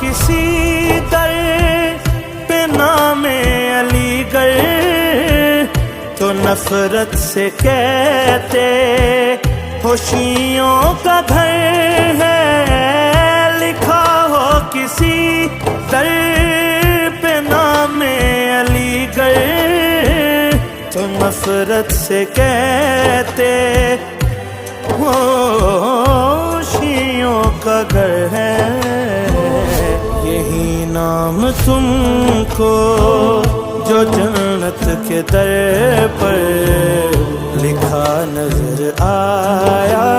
کسی در پہ نام علی گڑھ تو نفرت سے کہتے خوشیوں کا گھر ہے، لکھا ہو کسی در پہ نام علی گڑھ تو نفرت سے کہتے خوشیوں کا گھر ہے۔ یہی نام تم کو جو جنت کے در پر لکھا نظر آیا